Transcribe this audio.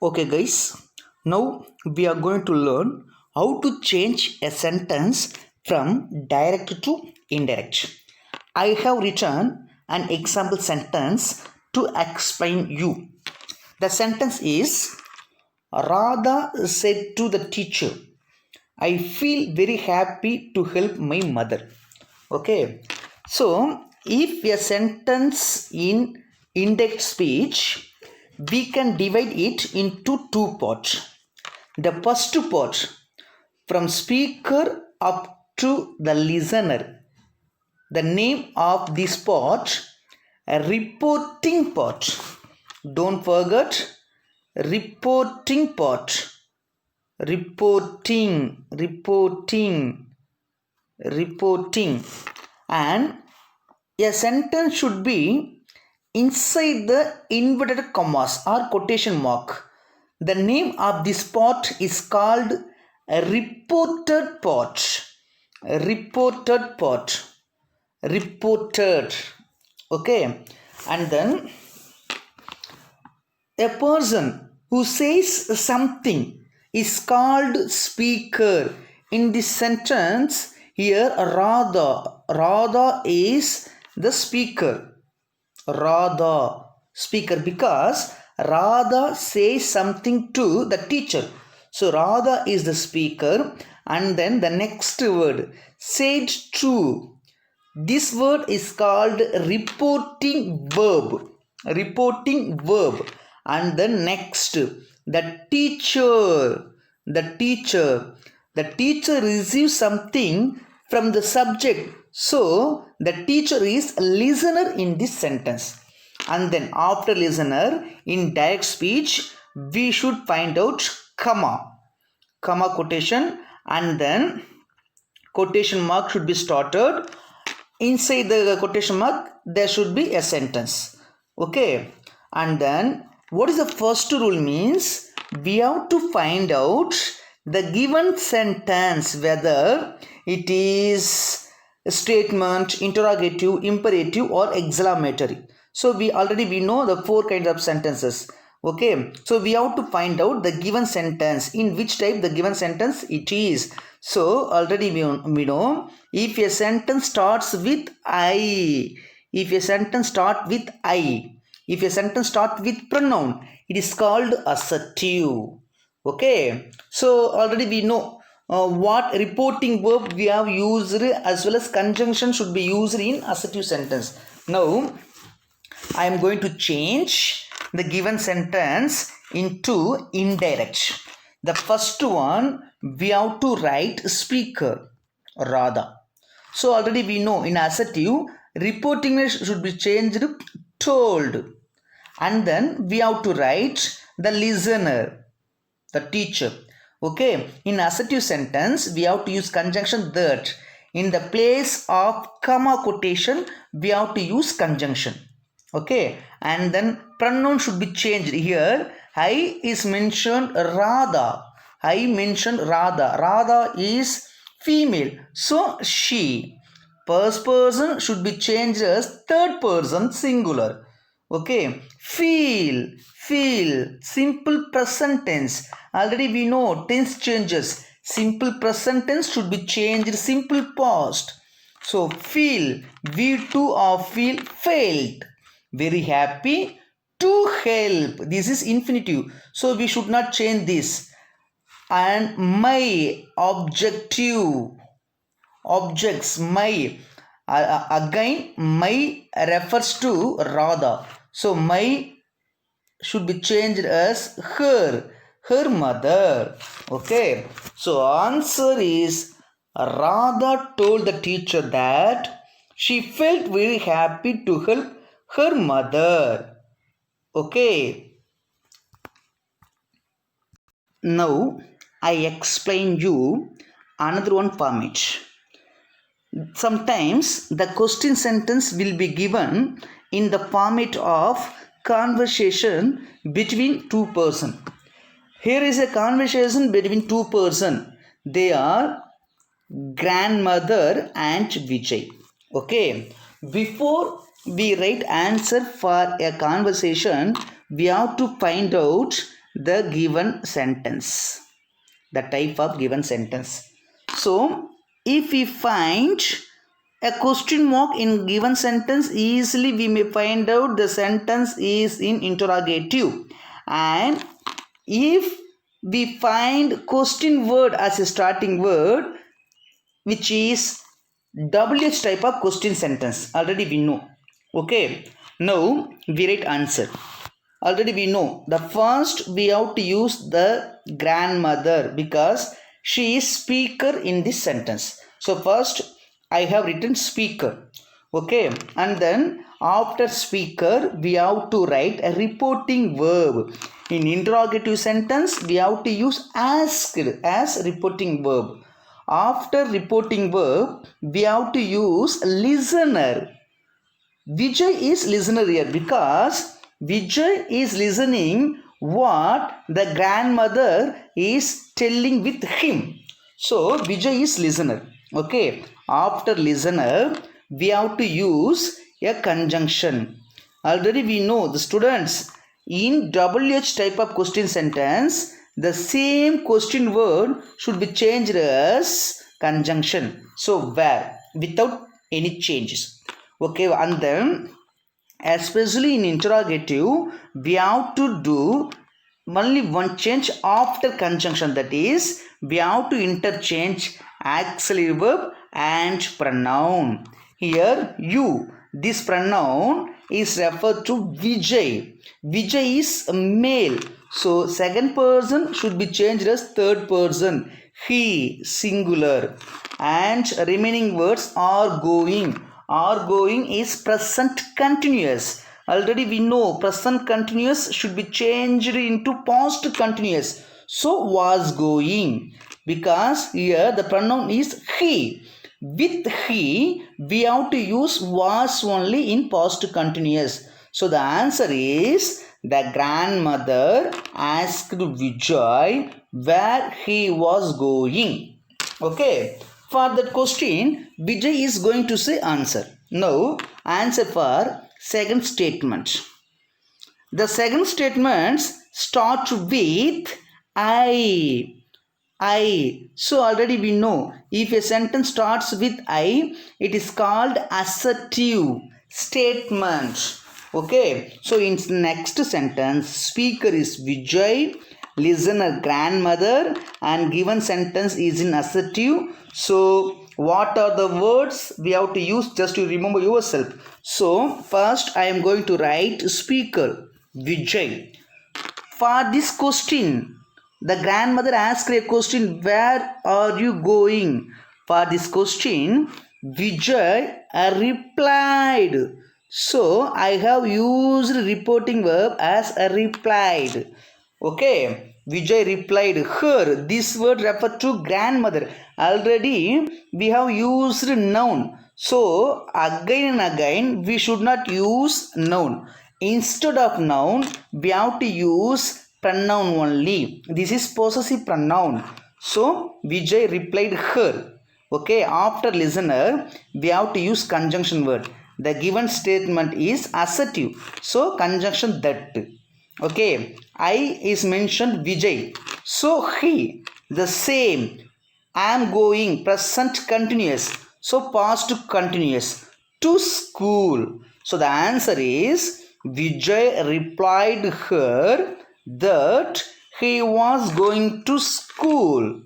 Okay, guys, now we are going to learn how to change a sentence from direct to indirect. I have written an example sentence to explain you. The sentence is Radha said to the teacher, I feel very happy to help my mother. Okay, so if a sentence in indirect speech, we can divide it into two parts. The first part, from speaker up to the listener. The name of this part, a reporting part. Don't forget, reporting part. Reporting. And a sentence should be inside the inverted commas or quotation mark. The name of this part is called a reported part. Reported. Okay. And then a person who says something is called speaker. In this sentence, here Radha is the speaker. Radha, speaker, because Radha says something to the teacher. So Radha is the speaker, and then the next word, said to. This word is called reporting verb. And then next, the teacher. The teacher receives something from the subject. So the teacher is a listener in this sentence. And then after listener, in direct speech, we should find out comma quotation, and then quotation mark should be started. Inside the quotation mark, there should be a sentence. Okay. And then what is the first rule means? We have to find out the given sentence, whether it is a statement, interrogative, imperative, or exclamatory. So we know the four kinds of sentences. Okay, so we have to find out the given sentence, in which type the given sentence it is. So already we know, if a sentence starts with if a sentence starts with pronoun, it is called assertive. Okay, so already we know what reporting verb we have used, as well as conjunction should be used in assertive sentence. Now I am going to change the given sentence into indirect. The first one, we have to write speaker, Radha. So already we know in assertive, reporting should be changed to told. And then we have to write the listener, the teacher. Okay, in assertive sentence, we have to use conjunction that. In the place of comma quotation, we have to use conjunction. Okay, and then pronoun should be changed. Here I is mentioned Radha. Radha is female, so she. First person should be changed as third person singular. Okay, feel, simple present tense. Already we know tense changes. Simple present tense should be changed simple past. So feel, V2 of feel, felt. Very happy to help. This is infinitive, so we should not change this. And my, objective, objects, my. Again, my refers to Radha, so my should be changed as her mother. Okay, so answer is Radha told the teacher that she felt very happy to help her mother. Okay, now I explain you another one format. Sometimes the question sentence will be given in the format of conversation between two persons. Here is a conversation between two persons. They are grandmother and Vijay. Okay, before we write answer for a conversation, we have to find out the given sentence. The type of given sentence. So, if we find a question mark in given sentence, easily we may find out the sentence is in interrogative. And if we find question word as a starting word, which is WH type of question sentence, already we know. Okay, now we write answer. Already we know the first we have to use the grandmother because she is speaker in this sentence. So first I have written speaker. Okay, and then after speaker we have to write a reporting verb. In interrogative sentence we have to use asked as reporting verb. After reporting verb we have to use listener. Vijay is listener here because Vijay is listening what the grandmother is telling with him. So Vijay is listener. Okay. After listener, we have to use a conjunction. Already we know the students in WH type of question sentence, the same question word should be changed as conjunction. So where without any changes. Okay, and then especially in interrogative we have to do only one change after conjunction, that is we have to interchange auxiliary verb and pronoun. Here you, this pronoun is referred to Vijay. Vijay is a male, so second person should be changed as third person. He, singular, and remaining words are going. Are going is present continuous. Already we know present continuous should be changed into past continuous. So was going, because here the pronoun is he. With he we have to use was only in past continuous. So the answer is the grandmother asked Vijay where he was going. Okay. For that question, Vijay is going to say answer. Now, answer for second statement. The second statements start with I. I. So already we know if a sentence starts with I, it is called assertive statement. Okay. So in next sentence, speaker is Vijay, listener grandmother, and given sentence is in assertive. So what are the words we have to use just to remember yourself? So first I am going to write speaker Vijay. For this question, the grandmother asked a question, where are you going? For this question, Vijay replied. So I have used reporting verb as a replied. Okay, Vijay replied her. This word refers to grandmother. Already we have used noun. So again and again we should not use noun. Instead of noun we have to use pronoun only. This is possessive pronoun. So Vijay replied her. Okay, after listener we have to use conjunction word. The given statement is assertive. So conjunction that. Okay, I is mentioned Vijay. So he, the same. I am going, present continuous. So past continuous. To school. So the answer is Vijay replied her that he was going to school.